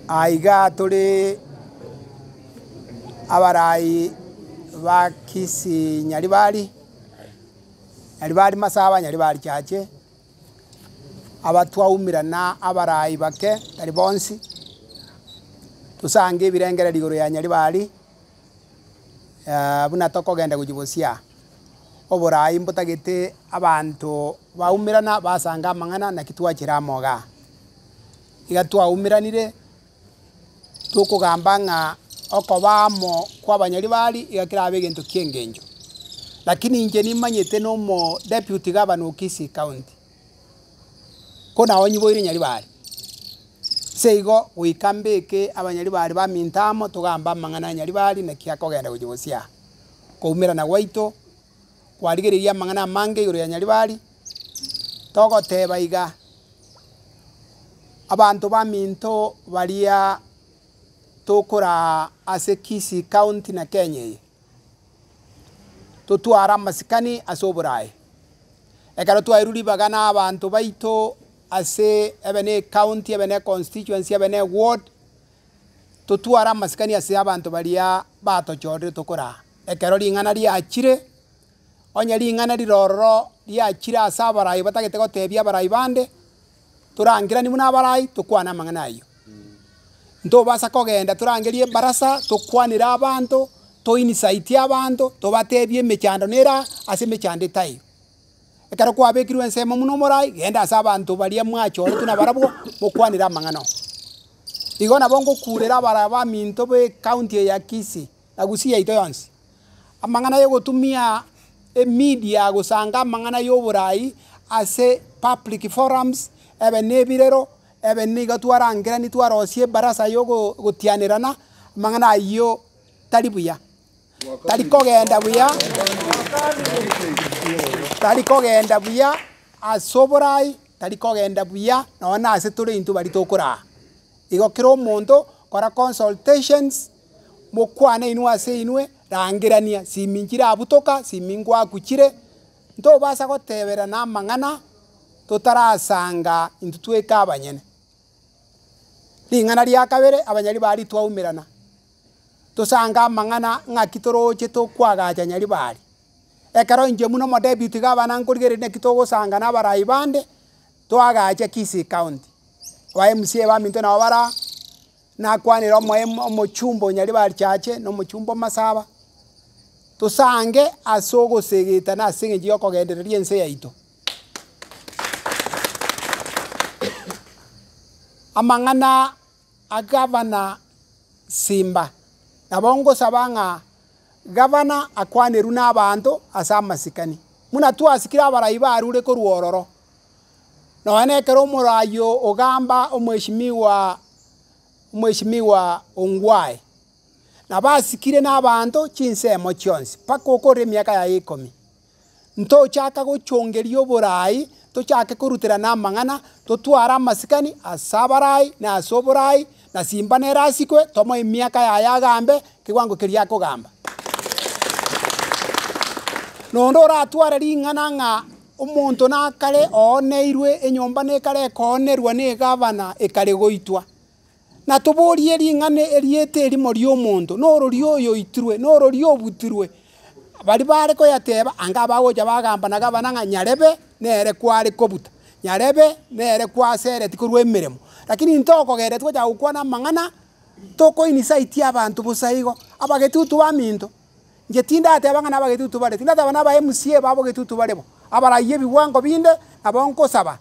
aiga tuli abarai bakisi Nyaribari masaba Nyaribari chache abatwaumirana abarai bake tari bonsi tusange ebirengere ligoro ya Nyaribari buna tokogenda kujibosia oborai mbotagete abantu baumirana basanga amang'ana na kitwachira moga iga twaumiranire tukugamba ng'a okobamo kwa Abanyaribari iga kirabe egento kiengenjo lakini inche nimanyete nomo deputy governor Kisii county kona onyiboire Nyaribari seigo goikambeke Abanyaribari bamintamo tugamba amang'ana Nyaribari na kiakogenda kujibosia koumirana gwaito kwarigereria amang'ana amange igoro ya Nyaribari togoteba iga abantu baminto baria tokora ase Kisii county na Kenya eye totwara amasikani ase oborai ekero twairuribaga na abantu baito ase ebene county ebene constituency ebene ward totwara amasikani ase abantu baria batochorire tokora ekero ring'ana riachire onye ring'ana rirororo riachire ase abarai batagete gotebia abarai bande turangirani buna abarai tokwana amang'ana aywo ntobasa kogenda turangerie barasa tokwanira abantu toinisaitie abantu tobatebie emechando nera ase emechando etayo ekero kwabekirwe ensemo muno omorai genda ase abantu baria mwachore tuna barabwo mokwanira amang'ana igo nabo ngokurera abarai baminto be county ya Kisii na Gusii yaito yonsi amang'ana ya gotumia media gosanga amang'ana ya oborai ase public forums ebene ebirero ebene iga twarangirani twarosie barasa yo gotianirana amang'ana aywo tari buya tari kogenda buya ase oborai tari kogenda buya nona ase tore into bari tokora igo kera omonto kora consultations mokwane inwe ase inwe rangirania siminchire abutoka simingwa akuchire ntobasa goteberana amang'ana totarasanga into tweka abanyene ring'ana ria kabere Abanyaribari twaumirana tosanga amang'ana ng'aki toroche tokwagacha Nyaribari ekero inche muno mo deputy governor nkorigereri naki togosanga na abarai bande twagacha Kisii county wa MCA baminto nabo bara nakwanera omochumbo Nyaribari chache na omochumbo masaba tosange ase ogosegetana ase eng'encho ya okogendereria ense yaito amang'ana a Governor Simba nabo ngosaba ng'a Governor akwaneru na abantu ase amasikani muna twasikire abarai barure korwa ororo nonye ekero omorai ogamba omweshimiwa Ongwae nabasikire n'abantu chinsemo chionsi paka okorera emiaka yaye 10 ntochaka gochongeria oborai tochake koruterana amang'ana totwara amasikani ase abarai na ase oborai na Simba nera asikwe tomo emiaka yaye agambe kiwango keria akogamba nondo oratwara ring'ana ng'a omonto nakare ooneirwe enyomba nekare ekoonerwa na egavana ekare goitwa na toborie ring'ana eriete erimo ria omonto norori oyo oitirwe norori obutirwe bari bare koyateba anga bagocha bagamba na gavana ng'a Nyarebe nere kware kobuta Nyarebe nere kwasereti korwa emeremo lakini ntokogere twocha gokwana amang'ana tokoinisaitie abantu busa igo abagetutu baminto inche tindateba ng'a na abagetutu bare tindateba na aba MCA babo getutu barebo abarai ebiwango binde nabo nkosaba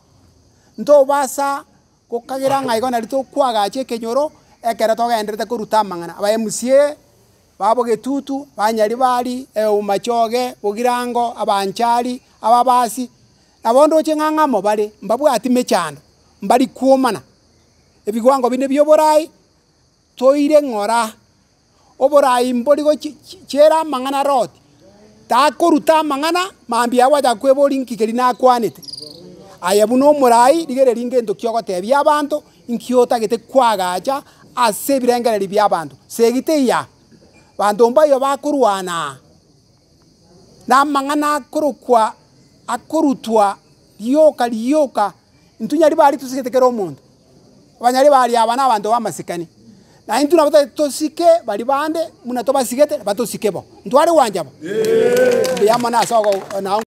ntobasa gokagera ng'a igo nari tokwagacha ekenyoro ekero togenderete koruta amang'ana aba MCA babo getutu ba Nyaribari Machoge Bogirango abanchari ababasi nabo ndoche ng'ang'amo bare mbabwati mechando mbari kuomana ebiwango bine bioborai toire ng'ora oborai mborigo chera amang'ana roti takoruta amang'ana mambia agwacha kwebori nkikeri nakwanete aya buno omorai rigereri ngento kiogotebia abantu nkiotagete kwagacha ase ebirengereri bia abantu segite iya bantu mbayo bakorwana na amang'ana akorutwa rioka ntunyaribari tusigete kera omonto abanyari bari abana abantu bamasikani na intu nabo tosike bali bande muna tobasigete batosike bo ntwari wanjabo yamana sogo na